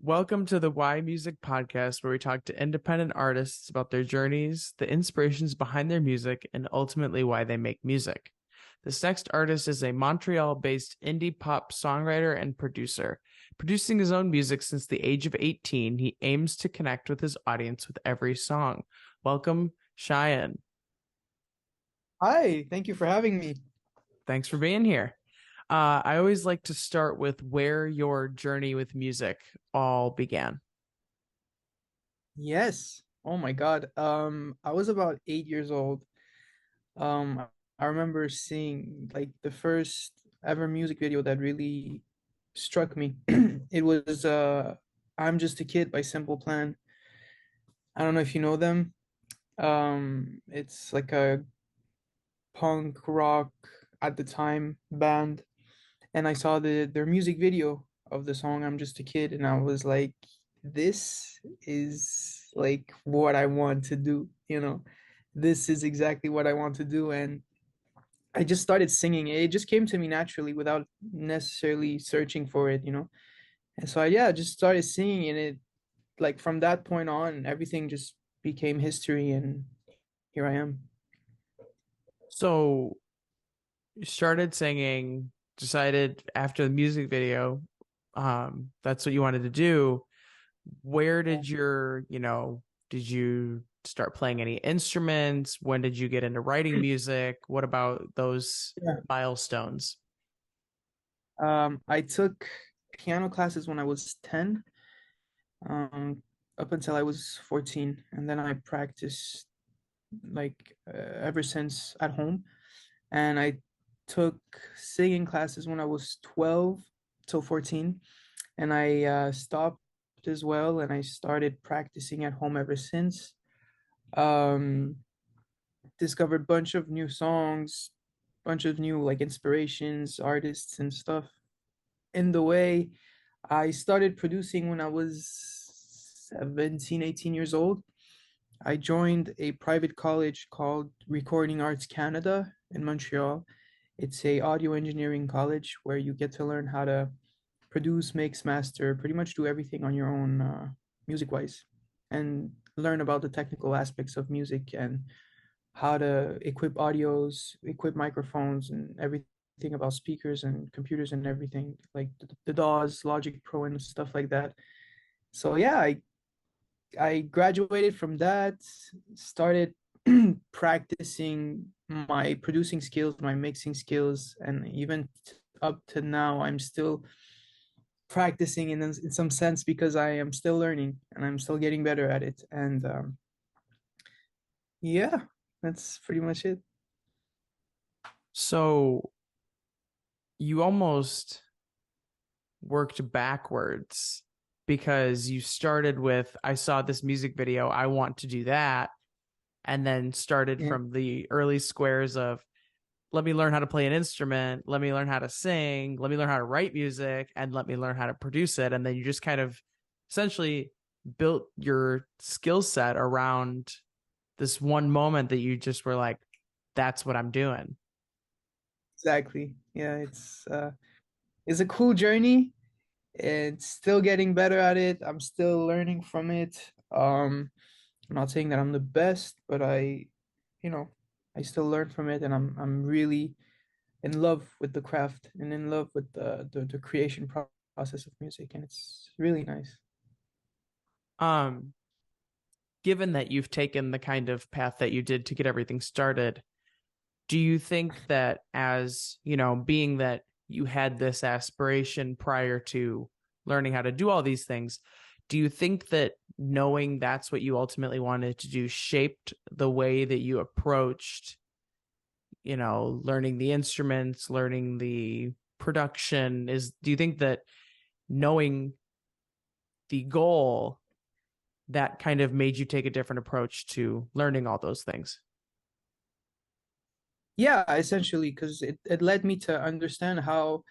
Welcome to the Why Music podcast, where we talk to independent artists about their journeys, the inspirations behind their music, and ultimately why they make music. This next artist is a Montreal-based indie pop songwriter and producer. Producing his own music since the age of 18, he aims to connect with his audience with every song. Welcome, Shayan. Hi, thank you for having me. Thanks for being here. I always like to start with where your journey with music all began. Yes. Oh my God. I was about 8 years old. I remember seeing like the first ever music video that really struck me. It was I'm Just a Kid by Simple Plan. I don't know if you know them. It's like a punk rock at the time band, and I saw their music video of the song I'm Just a Kid, and I was like, this is like what I want to do, you know. This is exactly what I want to do. And I just started singing. It just came to me naturally without necessarily searching for it, you know. And so yeah, I just started singing, and it like from that point on, everything just became history, and here I am. So you started singing, decided after the music video, that's what you wanted to do. Where did did you start playing any instruments? When did you get into writing music? What about those Yeah. milestones? I took piano classes when I was 10, up until I was 14, and then I practiced like ever since at home. And I took singing classes when I was 12 till 14, and I stopped as well, and I started practicing at home ever since. Um, Discovered bunch of new songs, bunch of new like inspirations, artists and stuff. In the way, I started producing when I was 17, 18 years old. I joined a private college called Recording Arts Canada in Montreal. It's a audio engineering college where you get to learn how to produce, mix, master, pretty much do everything on your own, music wise, and learn about the technical aspects of music and how to equip audios, equip microphones, and everything about speakers and computers and everything like the DAWs, Logic Pro, and stuff like that. So yeah, I graduated from that, started practicing my producing skills, my mixing skills, and even up to now, I'm still practicing in some sense because I am still learning and I'm still getting better at it. And yeah, that's pretty much it. So you almost worked backwards because you started with, I saw this music video, I want to do that, and then started Yeah, from the early squares of, let me learn how to play an instrument, let me learn how to sing, let me learn how to write music, and let me learn how to produce it. And then you just kind of essentially built your skill set around this one moment that you just were like, that's what I'm doing. exactly. Yeah, it's a cool journey. It's still getting better at it. I'm still learning from it. I'm not saying that I'm the best, but you know, I still learn from it, and I'm really in love with the craft and in love with the creation process of music, and it's really nice. Um, Given that you've taken the kind of path that you did to get everything started, do you think that as, being that you had this aspiration prior to learning how to do all these things, do you think that knowing that's what you ultimately wanted to do shaped the way that you approached, learning the instruments, learning the production? Do you think that knowing the goal that kind of made you take a different approach to learning all those things? Yeah, essentially, because it led me to understand how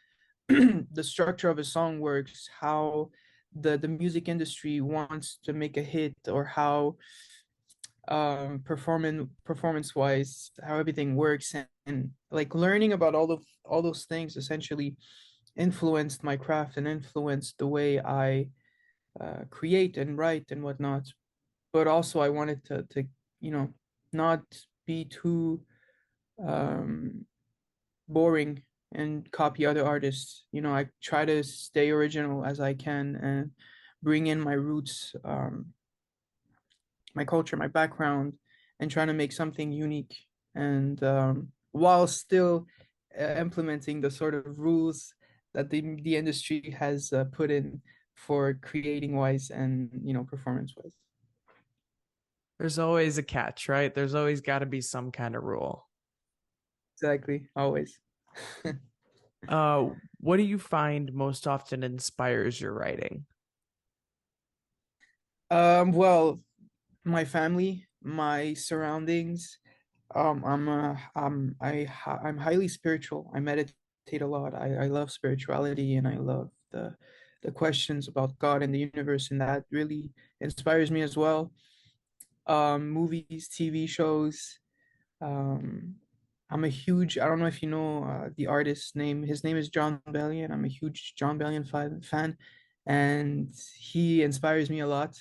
the structure of a song works, how the music industry wants to make a hit, or how performance wise, how everything works, and like learning about all those things essentially influenced my craft and influenced the way I create and write and whatnot. But also I wanted to you know not be too um, boring and copy other artists. I try to stay original as I can and bring in my roots, my culture, my background, and trying to make something unique. And while still implementing the sort of rules that the industry has put in for creating wise and performance wise. There's always a catch, right? There's always got to be some kind of rule. Exactly, always. Uh, what do you find most often inspires your writing? Well, my family, my surroundings. I'm highly spiritual. I meditate a lot. I love spirituality and I love the questions about God and the universe, and that really inspires me as well. Movies, TV shows. Um, I'm a huge, I don't know if you know the artist's name. His name is John Bellion. I'm a huge John Bellion fan, and he inspires me a lot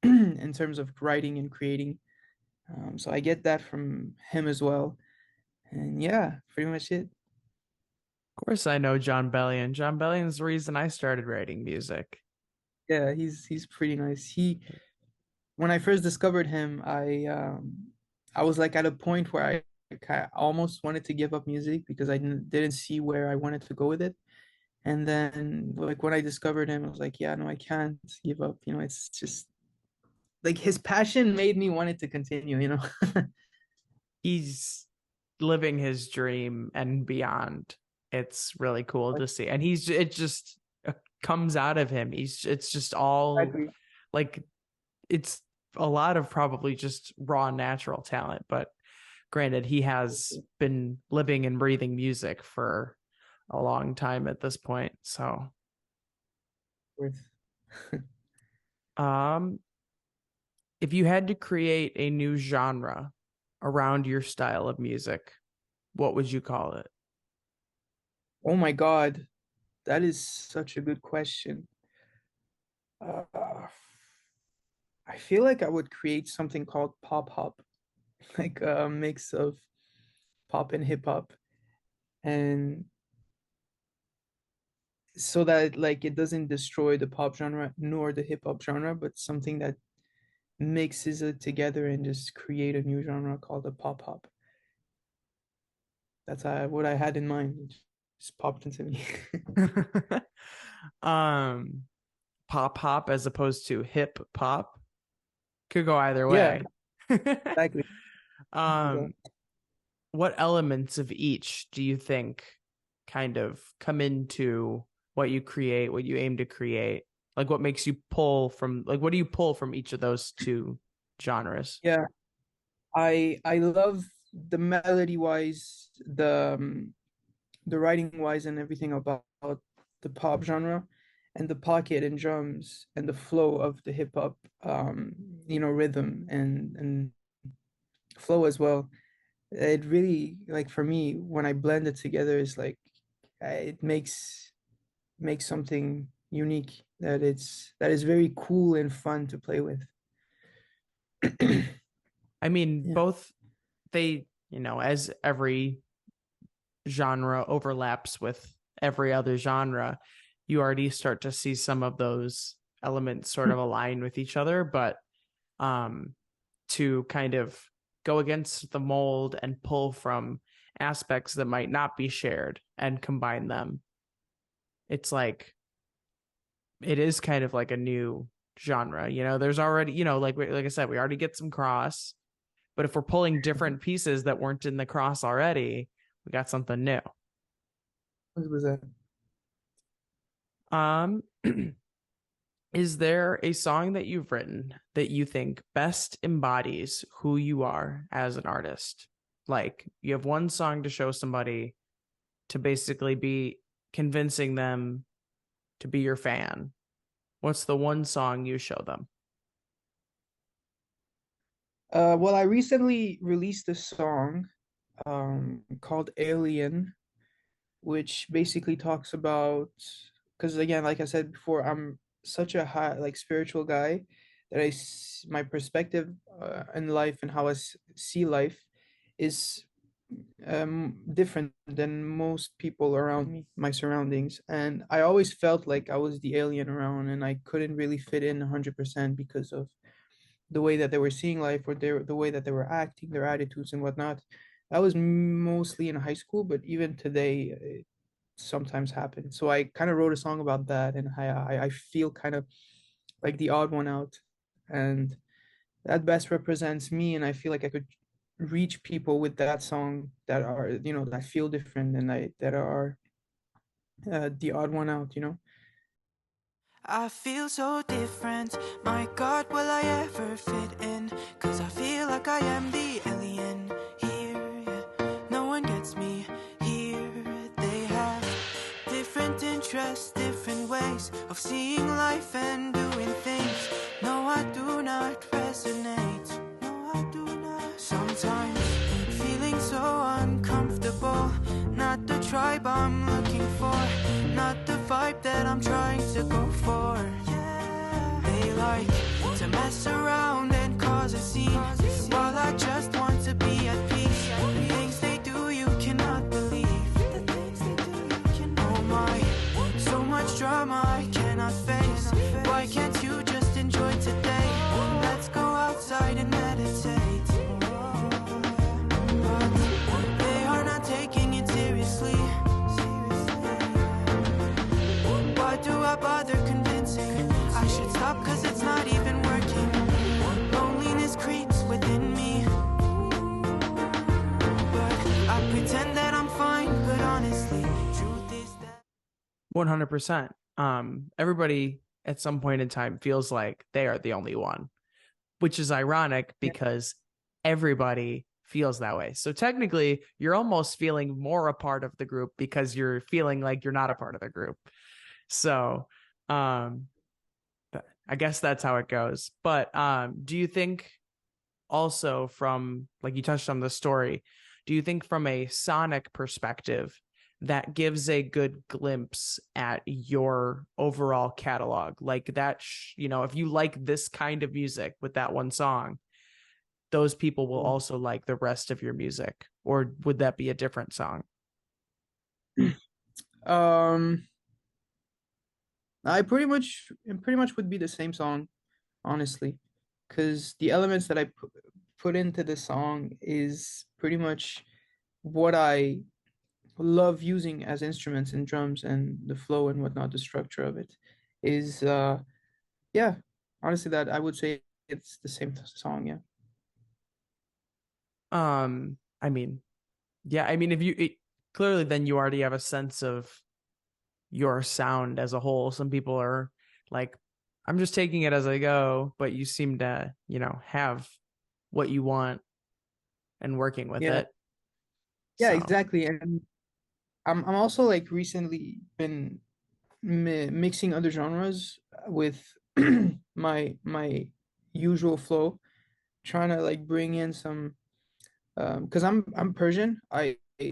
in terms of writing and creating. So I get that from him as well. And yeah, pretty much it. Of course, I know John Bellion. John Bellion's the reason I started writing music. Yeah, he's pretty nice. When I first discovered him, I was like at a point where I almost wanted to give up music because I didn't see where I wanted to go with it. And then like when I discovered him, I was like, yeah, no, I can't give up. It's just like his passion made me want it to continue. He's living his dream and beyond. It's really cool to see. And it just comes out of him. It's just all Exactly. like, it's a lot of probably just raw natural talent, but granted, he has been living and breathing music for a long time at this point. So, Worth. um, if you had to create a new genre around your style of music, what would you call it? Oh my God, that is such a good question. Uh, I feel like I would create something called pop hop, like a mix of pop and hip hop, and so that like it doesn't destroy the pop genre nor the hip hop genre, but something that mixes it together and just create a new genre called a pop hop. That's what I had in mind. It just popped into me. um, Pop hop as opposed to hip pop could go either Yeah, way. exactly. um, what elements of each do you think kind of come into what you create, what you aim to create? Like what makes you pull from, like what do you pull from each of those two genres? Yeah, I love the melody wise, the writing wise and everything about the pop genre and the pocket and drums and the flow of the hip hop rhythm and flow as well. It really like for me when I blend it together is like it makes something unique that is very cool and fun to play with. I mean, Yeah. both they, as every genre overlaps with every other genre, you already start to see some of those elements sort of align with each other, but um to kind of go against the mold and pull from aspects that might not be shared and combine them. It's like it is kind of like a new genre. There's already, like I said, we already get some cross, but if we're pulling different pieces that weren't in the cross already, we got something new. 100%. Um is there a song that you've written that you think best embodies who you are as an artist? Like you have one song to show somebody to basically be convincing them to be your fan. What's the one song you show them? Well, I recently released a song called Alien, which basically talks about, because again, like I said before, I'm such a high, like spiritual guy that my perspective in life and how see life is different than most people around me, my surroundings. And I always felt like I was the alien around and I couldn't really fit in 100% because of the way that they were seeing life or the way that they were acting, their attitudes and whatnot. That was mostly in high school, but even today, it sometimes happens. So I kind of wrote a song about that, and I feel kind of like the odd one out, and that best represents me. And I feel like I could reach people with that song that are, that feel different and that are the odd one out. I feel so different. My God, will I ever fit in? Cause I feel like I am the alien here. Yeah. No one gets me here. They have different interests, different ways of seeing life and doing things. No, I do not resonate. No, I do not. Sometimes feeling so uncomfortable. Not the tribe I'm looking for. Not the vibe that I'm trying to go for. Yeah. They like to mess around and cause a scene, while I just want to be at peace. The things they do you cannot believe. The things they do you cannot. Oh my, so much drama I cannot face. Why can't you just enjoy today? Let's go outside and meditate. But they are not taking it seriously. Why do I bother convincing? I should stop cause it's not even working. Loneliness creeps within me. But I pretend that I'm fine, but honestly, truth is that 100%. Everybody at some point in time feels like they are the only one, which is ironic Yeah. because everybody feels that way. So technically, you're almost feeling more a part of the group because you're feeling like you're not a part of the group. So, I guess that's how it goes. But do you think also from, like you touched on the story, do you think from a sonic perspective that gives a good glimpse at your overall catalog? Like that, if you like this kind of music with that one song, those people will also like the rest of your music, or would that be a different song? Um, it pretty much would be the same song, honestly, because the elements that I put into the song is pretty much what I love using as instruments and drums and the flow and whatnot, the structure of it is yeah, honestly that I would say it's the same song, yeah. I mean, yeah, I mean, if clearly then you already have a sense of your sound as a whole. Some people are like, I'm just taking it as I go, but you seem to, have what you want and working with Yeah, it. yeah, So, exactly. And I'm also like recently been mixing other genres with my usual flow, trying to like bring in some because I'm Persian.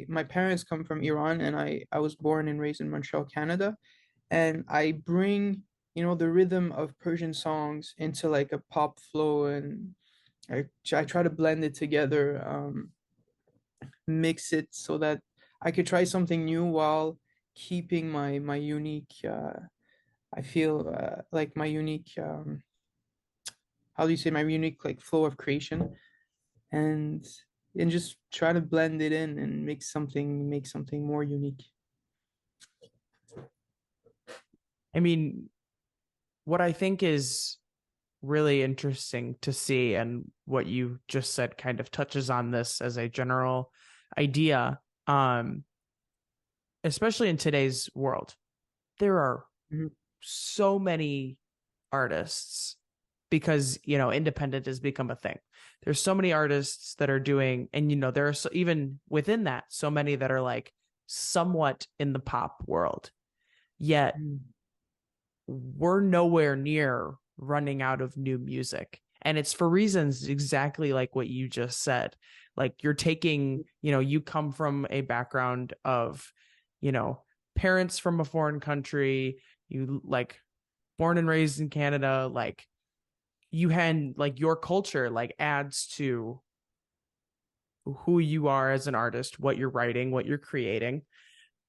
My parents come from Iran, and I was born and raised in Montreal, Canada, and I bring the rhythm of Persian songs into like a pop flow, and I try to blend it together, mix it so that I could try something new while keeping my unique. I feel like my unique. How do you say, my unique like flow of creation, and just try to blend it in and make something more unique. I mean, what I think is really interesting to see, and what you just said kind of touches on this as a general idea, especially in today's world, there are Mhm. so many artists because independent has become a thing. There's so many artists that are doing, and there are even within that so many that are like somewhat in the pop world, yet Mhm. we're nowhere near running out of new music. And it's for reasons exactly like what you just said. Like you're taking, you come from a background of, you know parents from a foreign country, you like born and raised in Canada, like you had like your culture like adds to who you are as an artist, what you're writing, what you're creating.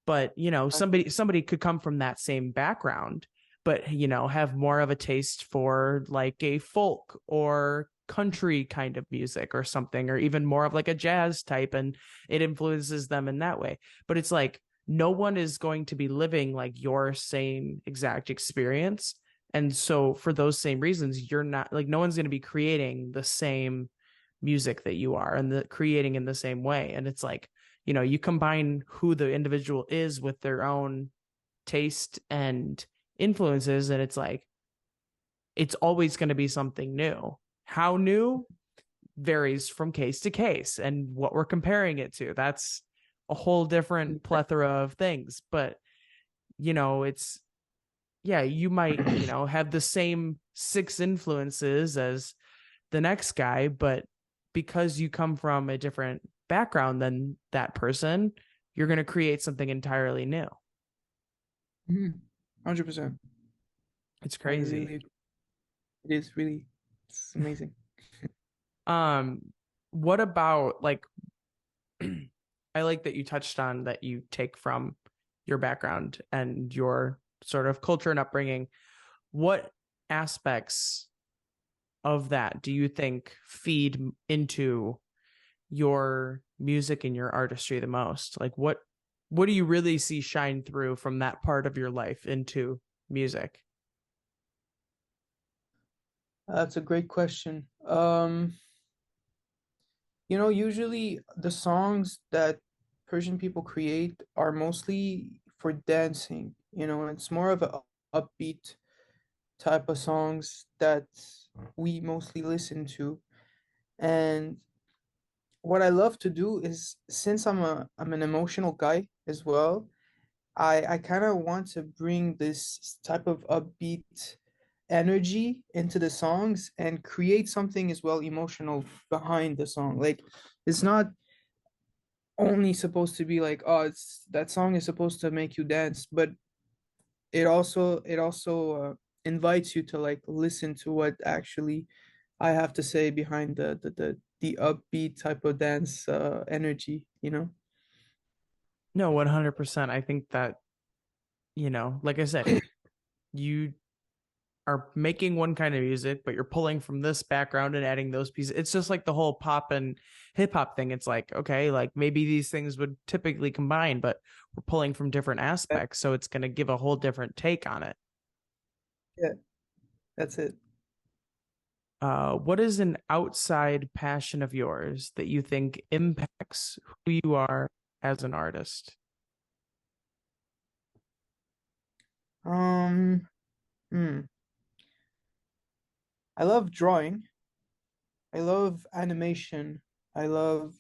But somebody could come from that same background, but have more of a taste for like a folk or country kind of music or something, or even more of like a jazz type, and it influences them in that way. But it's like no one is going to be living like your same exact experience, and so for those same reasons, you're not like no one's going to be creating the same music that you are and the creating in the same way. And it's like you combine who the individual is with their own taste and influences, and it's like it's always going to be something new. How new varies from case to case, and what we're comparing it to, that's a whole different plethora of things. But it's yeah, you might have the same six influences as the next guy, but because you come from a different background than that person, you're going to create something entirely new. 100%. It's I crazy. really, it is really, it's amazing. Um, what about like I like that you touched on that you take from your background and your sort of culture and upbringing. What aspects of that do you think feed into your music and your artistry the most? Like what do you really see shine through from that part of your life into music? That's a great question. Usually the songs that Persian people create are mostly for dancing. It's more of a upbeat type of songs that we mostly listen to. And what I love to do is, since I'm an emotional guy as well, I kind of want to bring this type of upbeat energy into the songs and create something as well emotional behind the song. Like it's not only supposed to be like, oh, it's that song is supposed to make you dance, but it also invites you to like listen to what actually I have to say behind the upbeat type of dance energy. No, 100%. I think that, like I said, you are making one kind of music, but you're pulling from this background and adding those pieces. It's just like the whole pop and hip hop thing. It's like, okay, like maybe these things would typically combine, but we're pulling from different Yeah, aspects. So it's going to give a whole different take on it. yeah, that's it. What is an outside passion of yours that you think impacts who you are as an artist? Um, hmm. I love drawing. I love animation. I love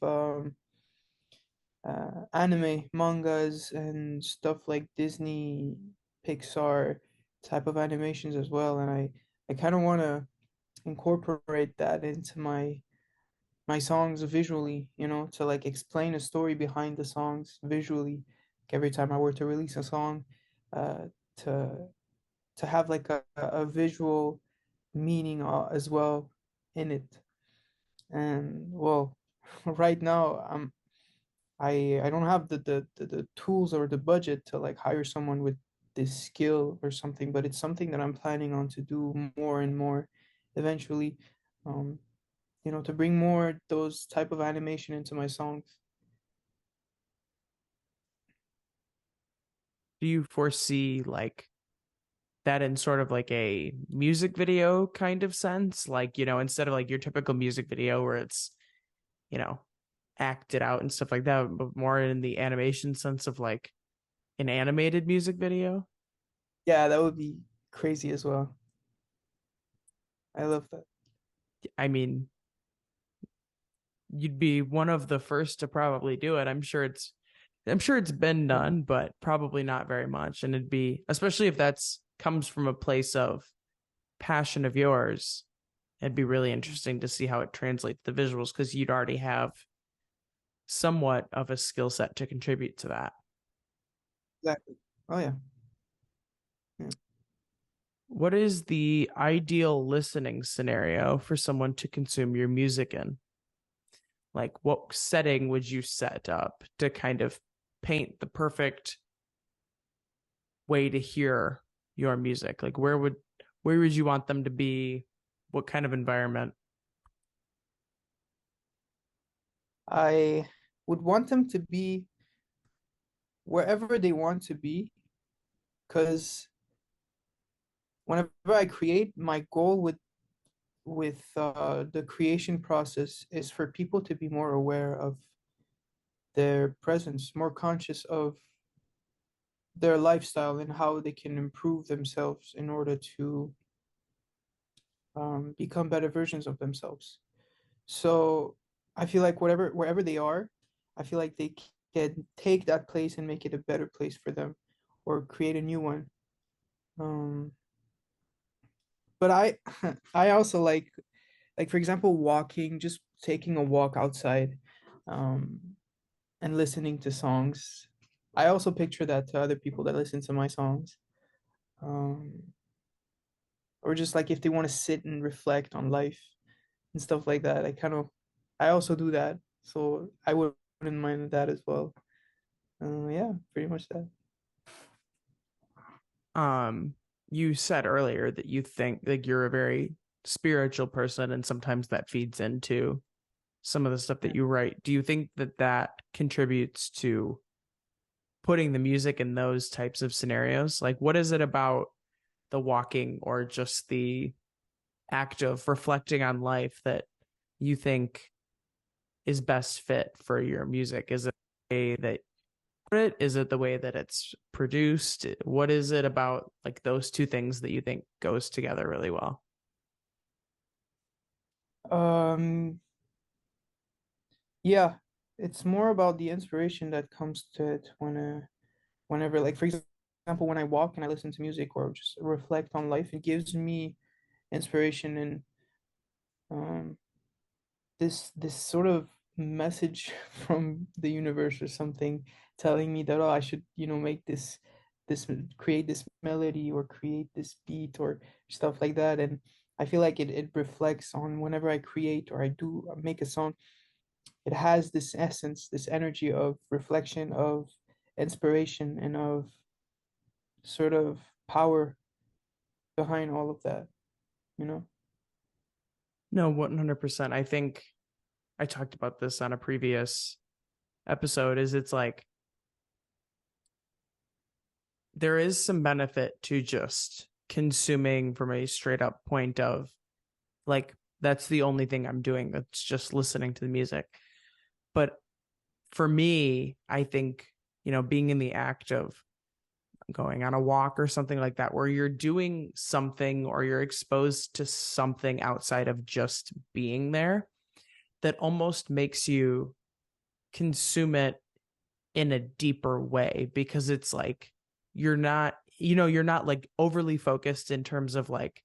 anime, mangas, and stuff like Disney, Pixar type of animations as well. And I kind of want to incorporate that into my songs visually, to like explain a story behind the songs visually. Like every time I were to release a song, uh, to to have like a visual meaning as well in it. And well, right now I don't have the tools or the budget to like hire someone with this skill or something, but it's something that I'm planning on to do more and more eventually. Um, to bring more those type of animation into my songs. Do you foresee like that in sort of like a music video kind of sense? Like, instead of like your typical music video where it's, you know, acted out and stuff like that, but more in the animation sense of like an animated music video? Yeah, that would be crazy as well. I love that. I mean, you'd be one of the first to probably do it. I'm sure it's been Yeah, done, but probably not very much. And it'd be, especially if that's comes from a place of passion of yours, it'd be really interesting to see how it translates the visuals because you'd already have somewhat of a skill set to contribute to that. exactly. Oh yeah. Yeah. What is the ideal listening scenario for someone to consume your music in? Like, what setting would you set up to kind of paint the perfect way to hear your music? Like, where would you want them to be? What kind of environment? I would want them to be wherever they want to be, because whenever I create, my goal with the creation process is for people to be more aware of their presence, more conscious of their lifestyle and how they can improve themselves in order to become better versions of themselves. So I feel like wherever they are, I feel like they can take that place and make it a better place for them, or create a new one. Um, but I also like for example, walking, just taking a walk outside, um, and listening to songs. I also picture that to other people that listen to my songs. Um, or just like if they want to sit and reflect on life and stuff like that. I also do that, so I wouldn't mind that as well. Yeah, pretty much that. Um, you said earlier that you think like you're a very spiritual person, and sometimes that feeds into some of the stuff that Yeah. you write. Do you think that that contributes to putting the music in those types of scenarios? Like, what is it about the walking or just the act of reflecting on life that you think is best fit for your music? Is it the way that it is it the way that it's produced? What is it about like those two things that you think goes together really well? Um, yeah, it's more about the inspiration that comes to it whenever, like for example, when I walk and I listen to music or just reflect on life, it gives me inspiration and um this sort of message from the universe or something telling me that, oh, I should, make this create this melody or create this beat or stuff like that. And I feel like it reflects on whenever I create or I do make a song, it has this essence, this energy of reflection, of inspiration, and of sort of power behind all of that, you know? No, 100%. I think I talked about this on a previous episode is it's like there is some benefit to just consuming from a straight up point of like that's the only thing I'm doing, that's just listening to the music. But for me, I think, being in the act of going on a walk or something like that, where you're doing something or you're exposed to something outside of just being there, that almost makes you consume it in a deeper way because it's like you're not like overly focused in terms of like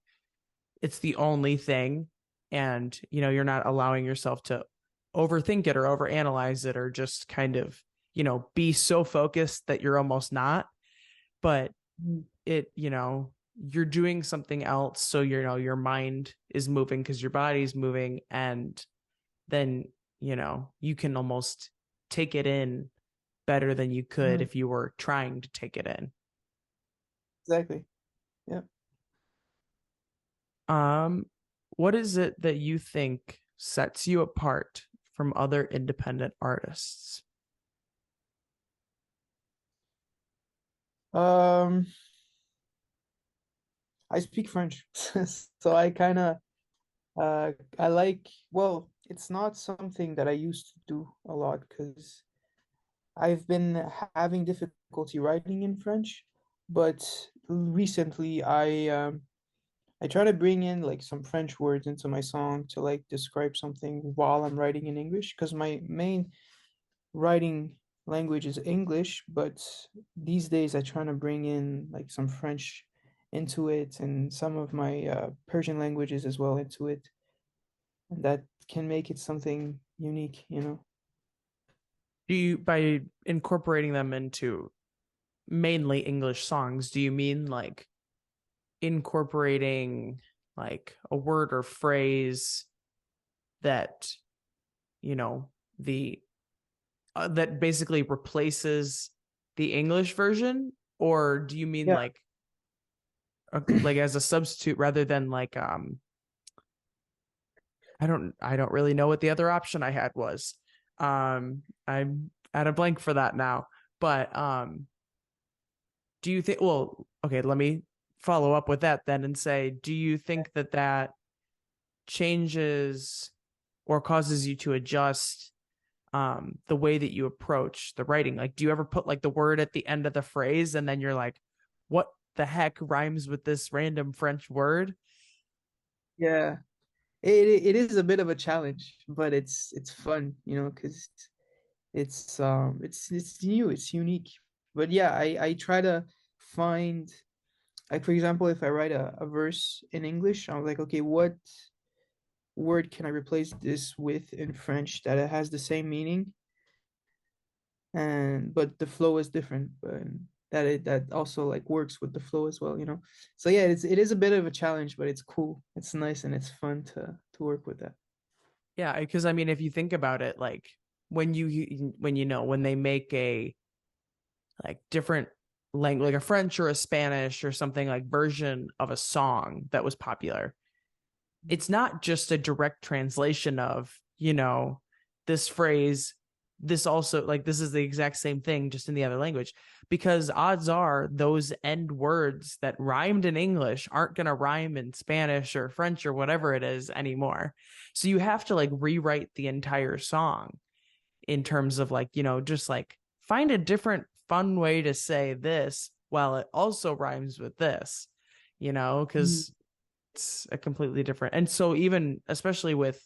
it's the only thing, and you're not allowing yourself to overthink it or overanalyze it or just kind of be so focused that you're almost not. But Mm. you're doing something else, so your mind is moving because your body's moving, and then you can almost take it in better than you could Mhm. if you were trying to take it in. Exactly. Yeah. um what is it that you think sets you apart from other independent artists? Um, I speak French, so I kind of I like, well, it's not something that I used to do a lot because I've been having difficulty writing in French, but recently I try to bring in like some French words into my song to like describe something while I'm writing in English because my main writing language is English, but these days I try to bring in like some French into it and some of my Persian languages as well into it, and that can make it something unique. Do you, by incorporating them into mainly English songs, do you mean like incorporating like a word or phrase that, you know, the that basically replaces the English version, or do you mean Yeah, like as a substitute rather than like I don't really know what the other option I had was. I'm at a blank for that now. But do you think, well, okay, let me follow up with that then and say, do you think that that changes or causes you to adjust the way that you approach the writing? Like, do you ever put like the word at the end of the phrase and then you're like, what the heck rhymes with this random French word? yeah. It is a bit of a challenge, but it's fun, because it's new, it's unique. But yeah, I try to find, like, for example, if I write a verse in English, I'm like, okay, what word can I replace this with in French that it has the same meaning, and but the flow is different, but that also like works with the flow as well. So yeah, it is a bit of a challenge, but it's cool, it's nice, and it's fun to work with that. Yeah, because I mean, if you think about it, like when they make a like different language, like a French or a Spanish or something like version of a song that was popular, it's not just a direct translation of, this phrase, this also like this is the exact same thing just in the other language, because odds are those end words that rhymed in English aren't going to rhyme in Spanish or French or whatever it is anymore. So you have to like rewrite the entire song in terms of like, just like find a different fun way to say this while it also rhymes with this, Mm. because it's a completely different. And so even especially with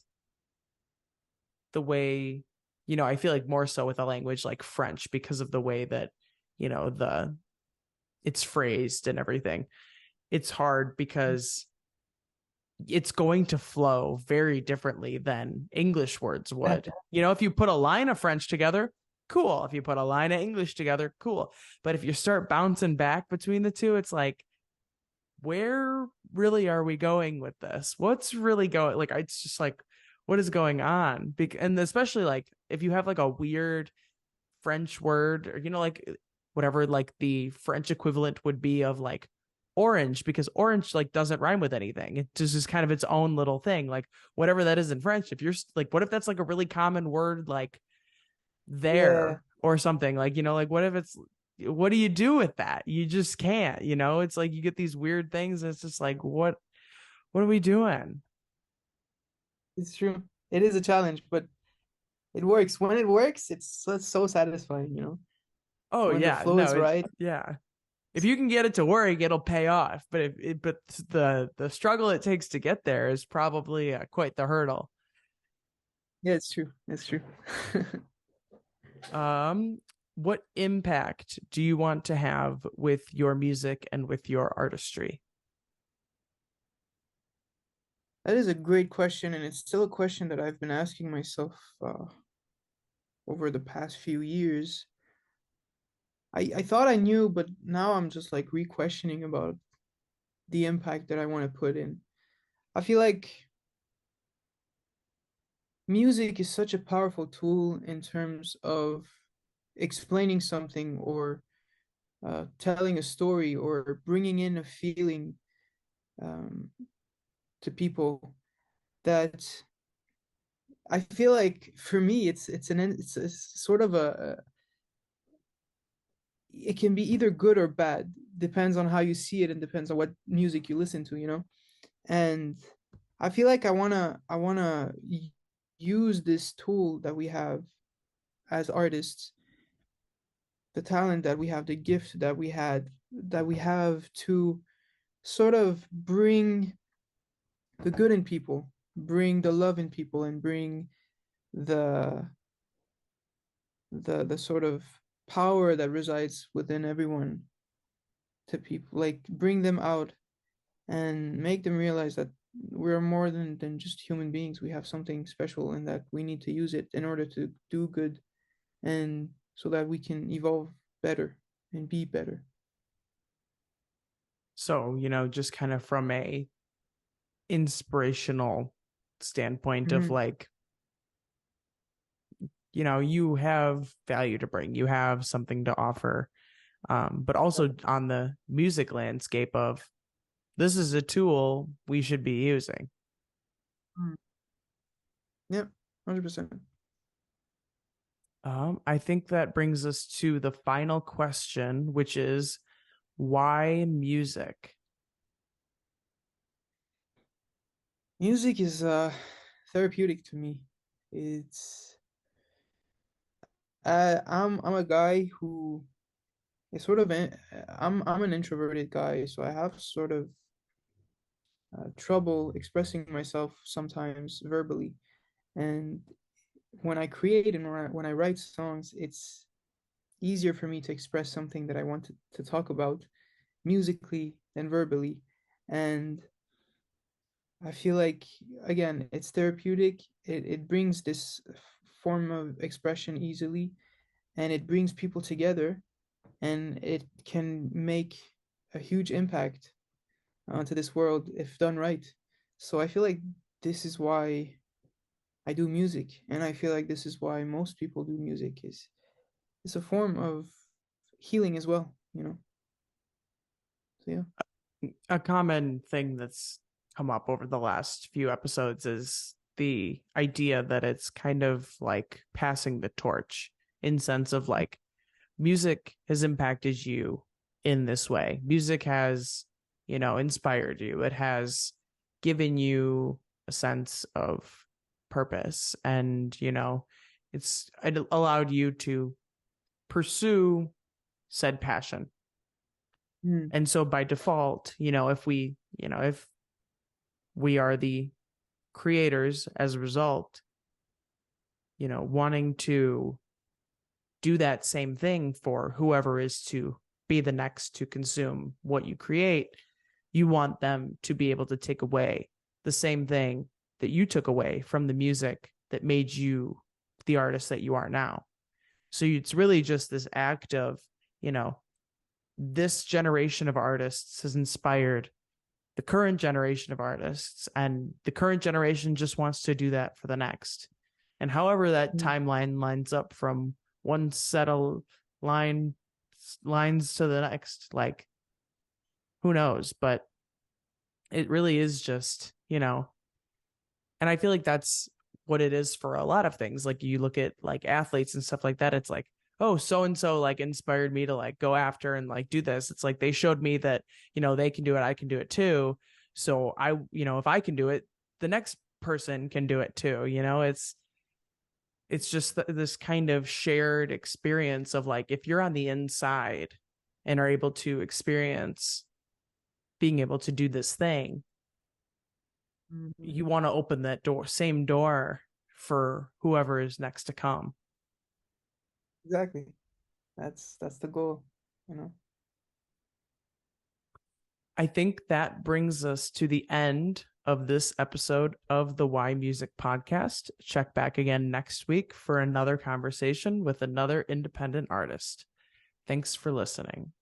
the way, I feel like more so with a language like French because of the way that, the it's phrased and everything. It's hard because it's going to flow very differently than English words would. If you put a line of French together, cool. If you put a line of English together, cool. But if you start bouncing back between the two, it's like, where really are we going with this? What's really going, like, it's just like, what is going on? And especially like if you have like a weird French word, or like whatever like the French equivalent would be of like orange, because orange like doesn't rhyme with anything. It just is kind of its own little thing. Like whatever that is in French, if you're like, what if that's like a really common word like Yeah, there or something? Like, like what if it's, what do you do with that? You just can't, it's like you get these weird things and it's just like, what are we doing? it's true. It is a challenge, but it works. When it works, it's so satisfying. Oh When the yeah, flow no, is right. yeah. If you can get it to work, it'll pay off. But but the struggle it takes to get there is probably quite the hurdle. Yeah, it's true. It's true. Um, what impact do you want to have with your music and with your artistry? That is a great question, and it's still a question that I've been asking myself over the past few years. I thought I knew, but now I'm just like re-questioning about the impact that I want to put in. I feel like music is such a powerful tool in terms of explaining something, or telling a story, or bringing in a feeling, um, to people, that I feel like for me it's a sort of it can be either good or bad, depends on how you see it and depends on what music you listen to. And I feel like I want to use this tool that we have as artists, the talent that we have, the gift that we have to sort of bring the good in people, bring the love in people, and bring the the sort of power that resides within everyone to people, like bring them out and make them realize that we're more than just human beings. We have something special, and that we need to use it in order to do good, and so that we can evolve better and be better. So, just kind of from a inspirational standpoint of Mhm. like, you have value to bring, you have something to offer. But also on the music landscape of this is a tool we should be using. Mm. Yep, 100%. I think that brings us to the final question, which is why music? Music is therapeutic to me. It's I'm a guy who is sort of I'm an introverted guy, so I have sort of trouble expressing myself sometimes verbally. And when I create and when I write songs, it's easier for me to express something that I want to talk about musically than verbally. And I feel like, again, it's therapeutic. It brings this form of expression easily, and it brings people together, and it can make a huge impact onto this world if done right. So I feel like this is why I do music, and I feel like this is why most people do music, is it's a form of healing as well, you know. So yeah. A common thing that's come up over the last few episodes is the idea that it's kind of like passing the torch in sense of like music has impacted you in this way. Music has, inspired you. It has given you a sense of purpose and, it allowed you to pursue said passion. Mm. And so by default, if we are the creators as a result, wanting to do that same thing for whoever is to be the next to consume what you create, you want them to be able to take away the same thing that you took away from the music that made you the artist that you are now. So it's really just this act of, this generation of artists has inspired the current generation of artists, and the current generation just wants to do that for the next. And however that Mm. timeline lines up from one set of lines to the next, like who knows? But it really is just, and I feel like that's what it is for a lot of things. Like you look at like athletes and stuff like that, it's like, oh, so and so like inspired me to like go after and like do this. It's like they showed me that, they can do it, I can do it too. So if I can do it, the next person can do it too. It's just this kind of shared experience of like if you're on the inside and are able to experience being able to do this thing, Mhm. you want to open that same door for whoever is next to come. Exactly. That's the goal, you know. I think that brings us to the end of this episode of the Why Music podcast. Check back again next week for another conversation with another independent artist. Thanks for listening.